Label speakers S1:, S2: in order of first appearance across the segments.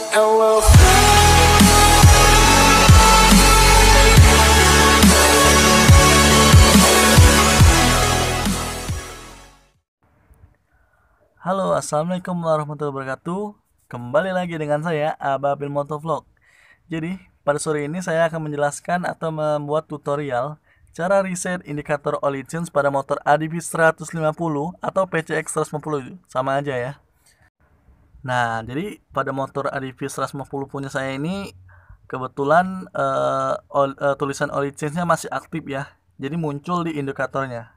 S1: and we'll
S2: Halo, assalamualaikum warahmatullahi wabarakatuh. Kembali lagi dengan saya Ababil Motovlog. Jadi pada sore ini saya akan menjelaskan atau membuat tutorial cara reset indikator oil change pada motor ADV 150 atau PCX 150, sama aja ya. Nah, jadi pada motor ADV 150 punya saya ini kebetulan tulisan oil change-nya masih aktif ya. Jadi muncul di indikatornya.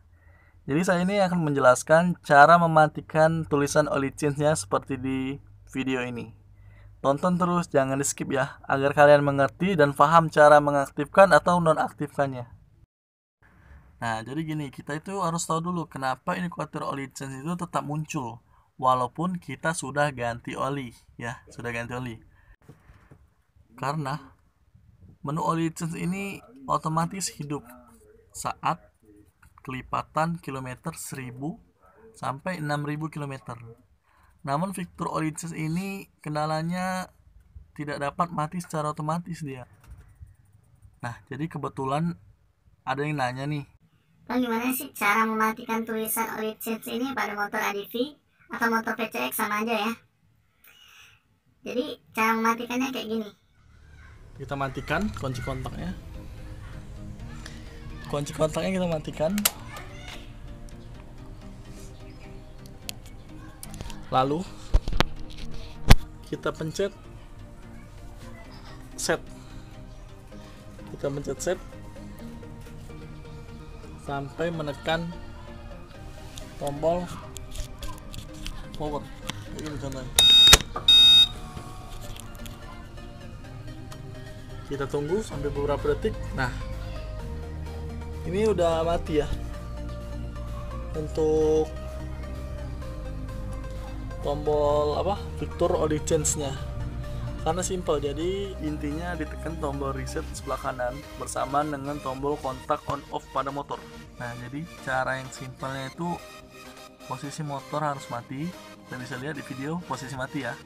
S2: Jadi saya ini akan menjelaskan cara mematikan tulisan oil change-nya seperti di video ini. Tonton terus, jangan di skip ya, agar kalian mengerti dan paham cara mengaktifkan atau nonaktifkannya. Nah, jadi gini, kita itu harus tahu dulu kenapa indikator oil change itu tetap muncul walaupun kita sudah ganti oli ya, sudah ganti oli. Karena menu oil change ini otomatis hidup saat kelipatan kilometer 1000 sampai 6000 km. Namun fitur oil change ini kendalanya tidak dapat mati secara otomatis dia. Nah, jadi kebetulan ada yang nanya nih,
S3: Bang, gimana sih cara mematikan tulisan oil change ini pada motor ADV atau motor PCX sama aja ya? Jadi cara mematikannya kayak gini.
S2: kita matikan kunci kontaknya. Kunci kontaknya kita matikan. Lalu kita pencet set. Kita pencet set sampai menekan tombol power. Ini contohnya. Kita tunggu sampai beberapa detik. Nah, ini udah mati ya untuk tombol fitur oil change nya, karena simple. Jadi intinya ditekan tombol reset sebelah kanan bersamaan dengan tombol kontak on off pada motor. Nah, jadi cara yang simpelnya itu posisi motor harus mati. Kita bisa lihat di video posisi mati ya,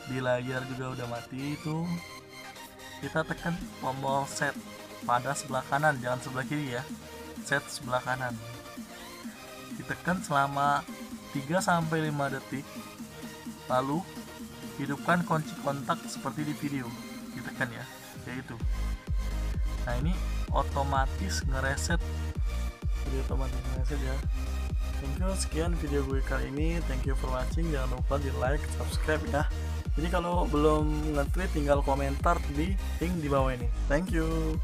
S2: di layar juga udah mati. Itu kita tekan tombol set pada sebelah kanan, jangan sebelah kiri ya. Set sebelah kanan ditekan selama 3-5 detik, lalu hidupkan kunci kontak seperti di video, ditekan ya, kayak gitu. Nah, ini otomatis ngereset, jadi otomatis ngereset ya. Thank you, sekian video gue kali ini. Thank you for watching, jangan lupa di like, subscribe ya. Jadi kalau belum nge-tweet tinggal komentar di link di bawah ini. Thank you.